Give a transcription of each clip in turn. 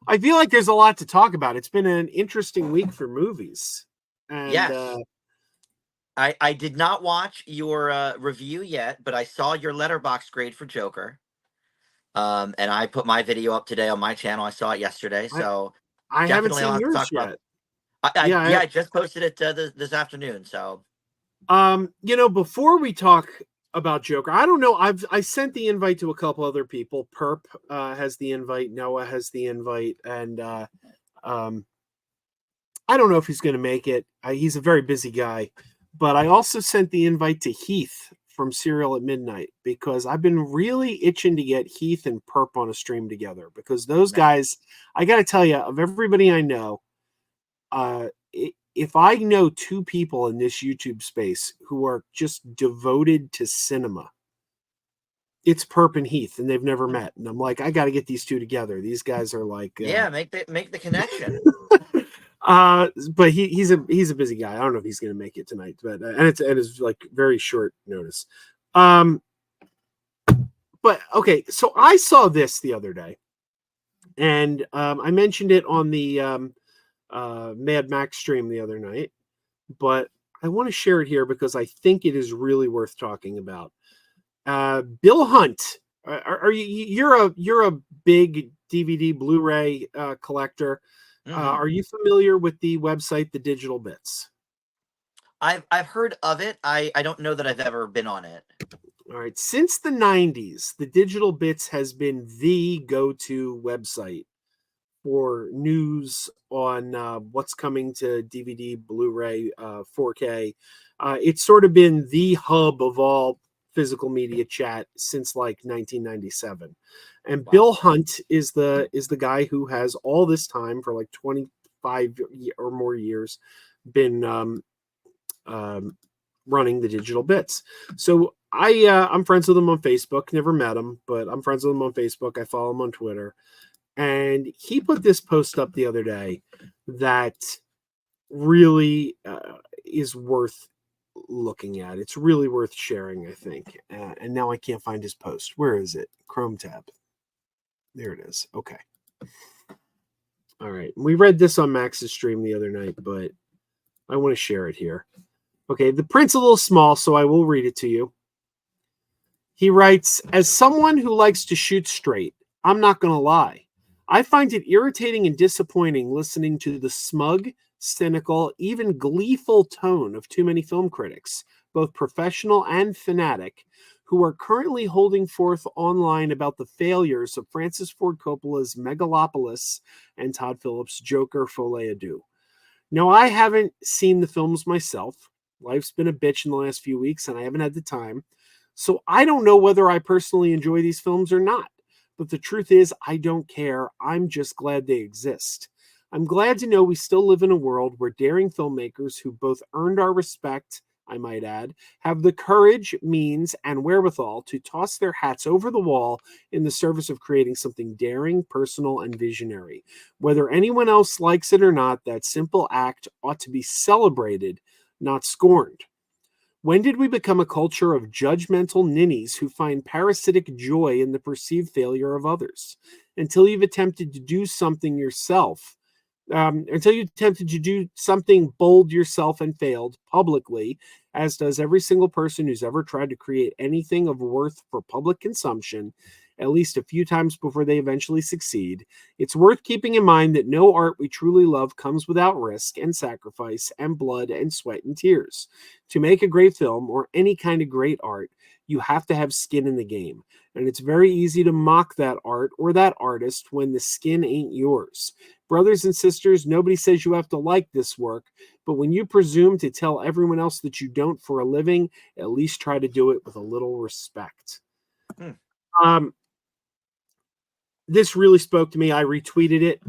I feel like there's a lot to talk about. It's been an interesting week for movies. And Yes. I did not watch your review yet, but I saw your letterbox grade for Joker. And I put my video up today on my channel. I saw it yesterday, I so I haven't definitely I'll seen have to yours talk about. yet. Yeah, Yeah, I just posted it this afternoon. So before we talk about Joker, I don't know. I sent the invite to a couple other people. Perp has the invite, Noah has the invite, and um I don't know if he's going to make it. He's a very busy guy. But I also sent the invite to Heath from Serial at Midnight because I've been really itching to get Heath and Perp on a stream together because those nice. guys, I got to tell you, of everybody I know, uh, if I know two people in this YouTube space who are just devoted to cinema, it's Perp and Heath, and they've never Hmm. met. And I'm like, I got to get these two together. These guys are like, Yeah, make the connection. but he's a busy guy. I don't know if he's going to make it tonight, but and it's like very short notice. Um, but okay, so I saw this the other day, and I mentioned it on the Mad Max stream the other night, but I want to share it here because I think it is really worth talking about. Bill Hunt, are you you're a big DVD Blu-ray collector? Hmm. Are you familiar with the website The Digital Bits? I've heard of it. I don't know that I've ever been on it. All right. Since the 90s, the Digital Bits has been the go to website for news on what's coming to DVD, Blu ray, 4K. It's sort of been the hub of all physical media chat since like 1997. And Wow. Bill Hunt is the guy who has all this time for like 25 or more years been um, running the Digital Bits. So I'm friends with him on Facebook. Never met him, but I'm friends with him on Facebook. I follow him on Twitter, and he put this post up the other day that really is worth looking at. It's really worth sharing, I think. And now I can't find his post. Where is it? Chrome tab. There it is. Okay. All right. We read this on Max's stream the other night, but I want to share it here. Okay, the print's a little small, so I will read it to you. He writes, as someone who likes to shoot straight, I'm not going to lie. I find it irritating and disappointing listening to the smug, cynical, even gleeful tone of too many film critics, both professional and fanatic, who are currently holding forth online about the failures of Francis Ford Coppola's Megalopolis and Todd Phillips' Joker Folie à Deux. Now, I haven't seen the films myself. Life's been a bitch in the last few weeks, and I haven't had the time. So I don't know whether I personally enjoy these films or not. But the truth is, I don't care. I'm just glad they exist. I'm glad to know we still live in a world where daring filmmakers who both earned our respect, I might add, have the courage, means, and wherewithal to toss their hats over the wall in the service of creating something daring, personal, and visionary. Whether anyone else likes it or not, that simple act ought to be celebrated, not scorned. When did we become a culture of judgmental ninnies who find parasitic joy in the perceived failure of others? Until you've attempted to do something yourself, until you attempted to do something bold yourself and failed publicly, as does every single person who's ever tried to create anything of worth for public consumption, at least a few times before they eventually succeed, it's worth keeping in mind that no art we truly love comes without risk and sacrifice and blood and sweat and tears. To make a great film or any kind of great art, you have to have skin in the game. And it's very easy to mock that art or that artist when the skin ain't yours. Brothers and sisters, nobody says you have to like this work, but when you presume to tell everyone else that you don't for a living, at least try to do it with a little respect. Hmm. Um, this really spoke to me. I retweeted it.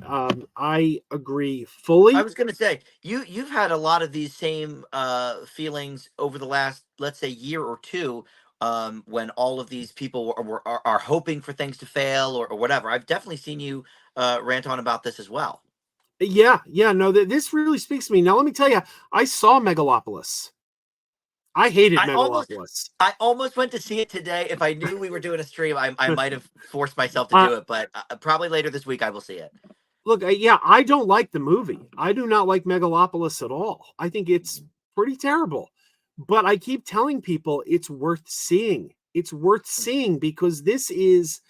I agree I fully. was going to say you've had a lot of these same feelings over the last, let's say, year or two, when all of these people are hoping for things to fail or whatever. I've definitely seen you rant on about this as well. Yeah, no, this really speaks to me. Now, let me tell you, I saw Megalopolis. I hated I almost Megalopolis. I almost went to see it today. If I knew we were doing a stream, I might have forced myself to uh, do it, but probably later this week I will see it. Look, yeah, I don't like the movie. I do not like Megalopolis at all. I think it's pretty terrible. But I keep telling people it's worth seeing. It's worth seeing because this is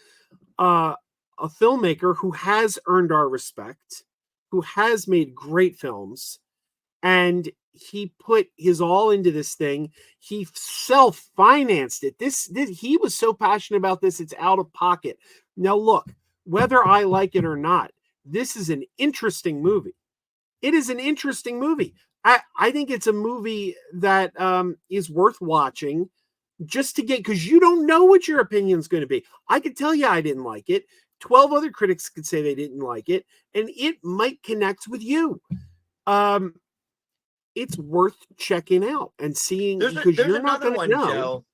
uh, a filmmaker who has earned our respect, who has made great films, and he put his all into this thing. He self-financed it. This he was so passionate about this, it's out of pocket. Now look, whether I like it or not, this is an interesting movie. It is an interesting movie. I think it's a movie that is worth watching just to get, because you don't know what your opinion is going to be. I could tell you I didn't like it. 12 other critics could say they didn't like it, and it might connect with you. Um, it's worth checking out and seeing because There's you're not another going to one, know. Joe.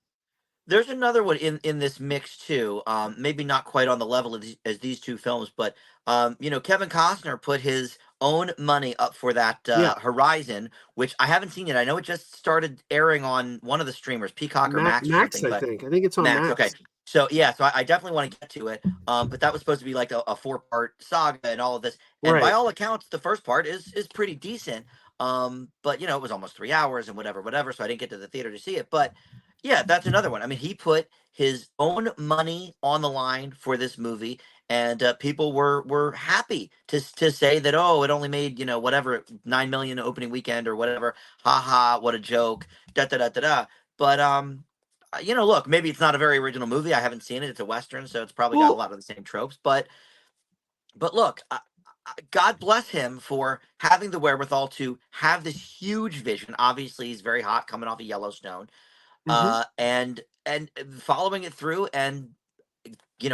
There's another one in this mix too. Maybe not quite on the level of as these two films, but Kevin Costner put his own money up for that Yeah, Horizon, which I haven't seen yet. I know it just started airing on one of the streamers, Peacock or Max or Max, something, I but think. I think it's on Max. Okay, Max. so yeah, so I definitely want to get to it. But that was supposed to be like a 4-part saga and all of this, and by Right. all accounts, the first part is pretty decent. But it was almost 3 hours and whatever, so I didn't get to the theater to see it, but. Yeah, that's another one. I mean, he put his own money on the line for this movie, and people were happy to say that, oh, it only made whatever 9 million opening weekend or whatever. Ha ha, what a joke. Da da da da da. But look, maybe it's not a very original movie. I haven't seen it. It's a western, so it's probably got a Well, lot of the same tropes. But look, God bless him for having the wherewithal to have this huge vision. Obviously, he's very hot coming off of Yellowstone, mhm. and following it through, and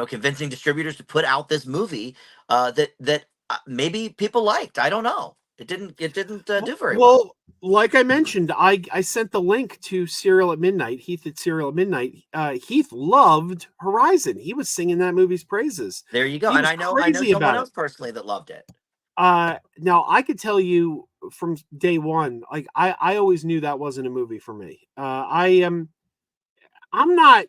convincing distributors to put out this movie that maybe people liked. I don't know. It didn't do very well. Well, like I mentioned, I sent the link to Serial at Midnight, Heath at Serial at Midnight. Heath loved Horizon. He was singing that movie's praises. There you go. He And was I know crazy someone about it. else personally that loved it. Now I could tell you from day one, like I always knew that wasn't a movie for me. I am I'm not,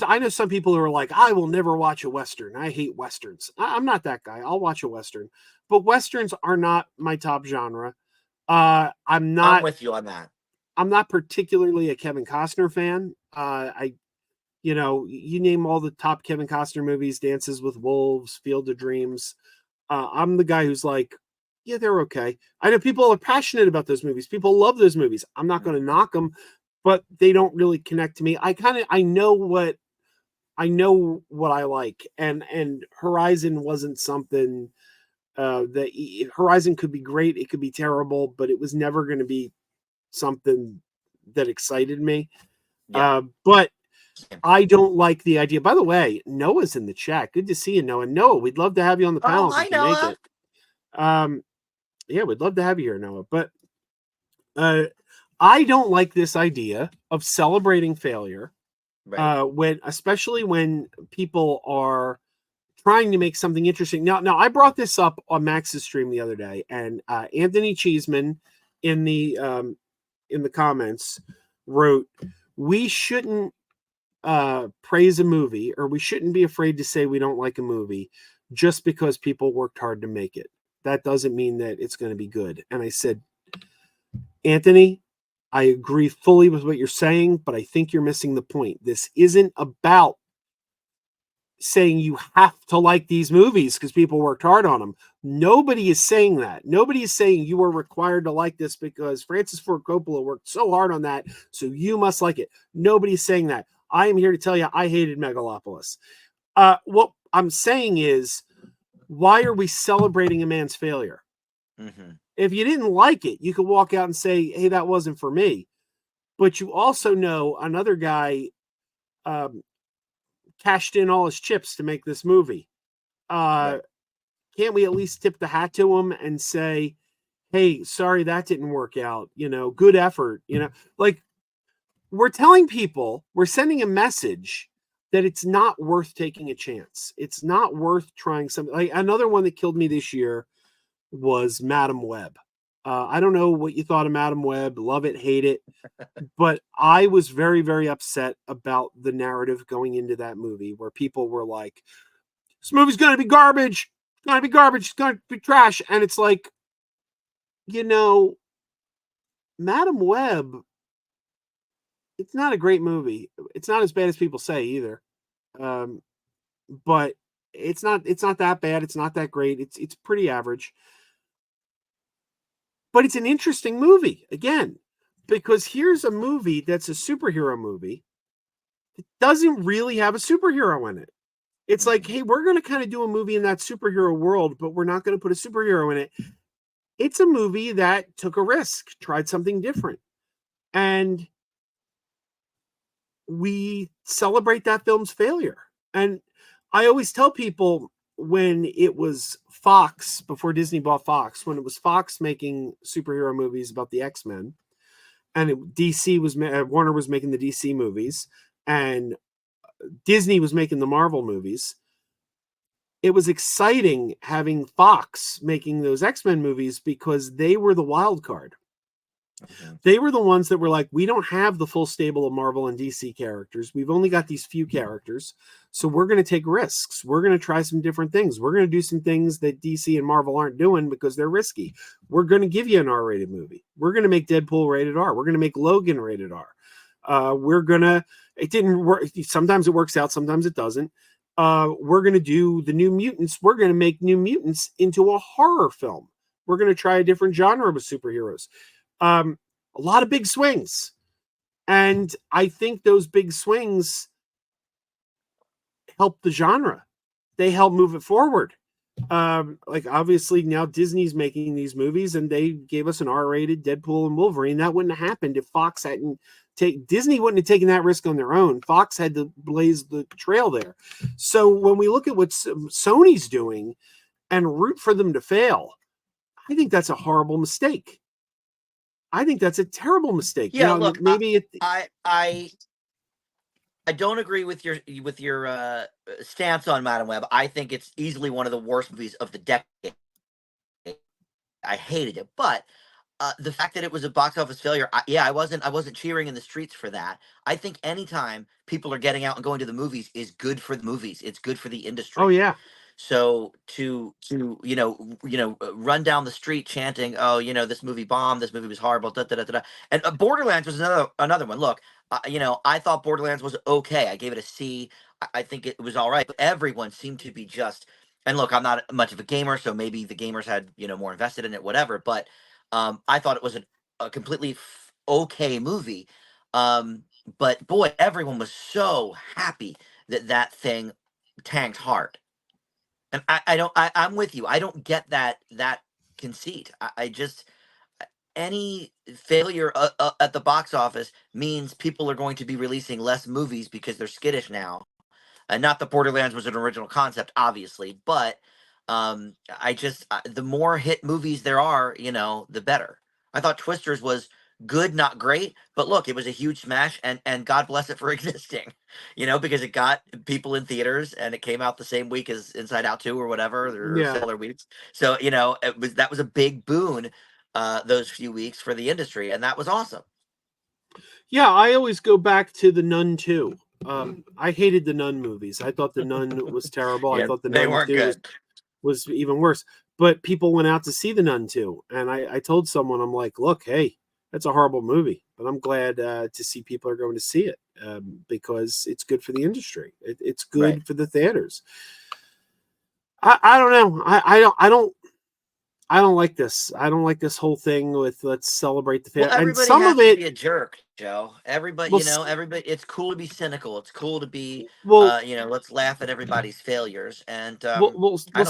I know some people who are like, I will never watch a Western. I hate Westerns. I'm not that guy. I'll watch a Western, but Westerns are not my top genre. Uh, I'm I'm not, with you on that. I'm not particularly a Kevin Costner fan. You name all the top Kevin Costner movies, Dances with Wolves, Field of Dreams. I'm the guy who's like, yeah, they're okay. I know people are passionate about those movies. People love those movies. I'm not going to Mhm. knock them, but they don't really connect to me. I know what I like, and Horizon wasn't something Horizon could be great, it could be terrible, but it was never going to be something that excited me. Yeah. But Same. I don't like the idea. By the way, Noah's in the chat. Good to see you, Noah. Noah, we'd love to have you on the Oh, panel if you hi, can make Noah. it. Um, yeah, we'd love to have you here, Noah. But uh, I don't like this idea of celebrating failure Right. especially when people are trying to make something interesting. Now I brought this up on Max's stream the other day, and Anthony Cheeseman in the comments wrote, "We shouldn't praise a movie, or we shouldn't be afraid to say we don't like a movie just because people worked hard to make it. That doesn't mean that it's going to be good." And I said, Anthony, I agree fully with what you're saying, but I think you're missing the point. This isn't about saying you have to like these movies because people worked hard on them. Nobody is saying that. Nobody is saying you are required to like this because Francis Ford Coppola worked so hard on that, so you must like it. Nobody's saying that. I am here to tell you I hated Megalopolis. What I'm saying is, why are we celebrating a man's failure? Hmm. If you didn't like it, you could walk out and say, hey, that wasn't for me. But you also know another guy um, cashed in all his chips to make this movie. Uh, Right. can't we at least tip the hat to him and say, hey, sorry that didn't work out, good effort, like we're telling people, we're sending a message that it's not worth taking a chance. It's not worth trying something. Like another one that killed me this year was Madam Web. I don't know what you thought of Madam Web, love it, hate it, but I was very, very upset about the narrative going into that movie where people were like, this movie's going to be garbage. gonna be garbage, it's gonna be trash. And it's like, you know, Madam Web, it's not a great movie. It's not as bad as people say either. Um, but it's not that bad. It's not that great. It's pretty average. But it's an interesting movie again, because here's a movie that's a superhero movie. It doesn't really have a superhero in it. It's like, Mhm. hey, we're going to kind of do a movie in that superhero world, but we're not going to put a superhero in it. It's a movie that took a risk, tried something different. And we celebrate that film's failure. And I always tell people, when it was Fox, before Disney bought Fox, when it was Fox making superhero movies about the X-Men, and DC was Warner was making the DC movies, and Disney was making the Marvel movies. It was exciting having Fox making those X-Men movies because they were the wild card. Mhm. They were the ones that were like, we don't have the full stable of Marvel and DC characters. We've only got these few characters. So we're going to take risks. We're going to try some different things. We're going to do some things that DC and Marvel aren't doing because they're risky. We're going to give you an R-rated movie. We're going to make Deadpool rated R. We're going to make Logan rated R. We're going to, it didn't work. Sometimes it works out, sometimes it doesn't. We're going to do the New Mutants. We're going to make New Mutants into a horror film. We're going to try a different genre of superheroes. Um, a lot of big swings. And I think those big swings help the genre. They help move it forward. Like obviously now Disney's making these movies and they gave us an R-rated Deadpool and Wolverine. That wouldn't have happened if Fox hadn't Disney wouldn't have taken that risk on their own. Fox had to blaze the trail there. So when we look at what Sony's doing and root for them to fail, I think that's a horrible mistake. I think that's a terrible mistake. Yeah, Now, look, maybe it, I I I don't agree with your stance on Madam Web. I think it's easily one of the worst movies of the decade. I hated it, but the fact that it was a box office failure, yeah, I wasn't cheering in the streets for that. I think anytime people are getting out and going to the movies is good for the movies. It's good for the oh industry. yeah, So to run down the street chanting, "Oh, this movie bombed. This movie was horrible." Da, da, da, da, da. And Borderlands was another one. Look, I thought Borderlands was okay. I gave it a C. I think it was all right. But everyone seemed to be just. And look, I'm not much of a gamer, so maybe the gamers had more invested in it, whatever. But I thought it was a completely okay movie. Um, but boy, everyone was so happy that that thing tanked hard. And I don't I'm with you. I don't get that conceit. I just any failure at the box office means people are going to be releasing less movies because they're skittish now. And not that Borderlands was an original concept, obviously, but I just the more hit movies there are, the better. I thought Twisters was good, not great, but look, it was a huge smash, and God bless it for existing, because it got people in theaters and it came out the same week as Inside Out 2 or whatever, or yeah, similar weeks. So that was a big boon those few weeks for the industry, and that was awesome. yeah. I always go back to the Nun 2. I hated the Nun movies. I thought the Nun was terrible. I Yeah, thought the they Nun weren't 2 good. was even worse. But people went out to see the Nun 2, and I told someone, I'm like, look, hey, that's a horrible movie, but I'm glad to see people are going to see it, because it's good for the industry. It's Right. good for the theaters. I don't know. I don't like this. I don't like this whole thing with let's celebrate the Well, fair. And everybody some of has to it, be a jerk, Joe. Everybody, well, everybody. It's cool to be cynical. It's cool to be, well, let's laugh at everybody's failures. And well, well, I well, don't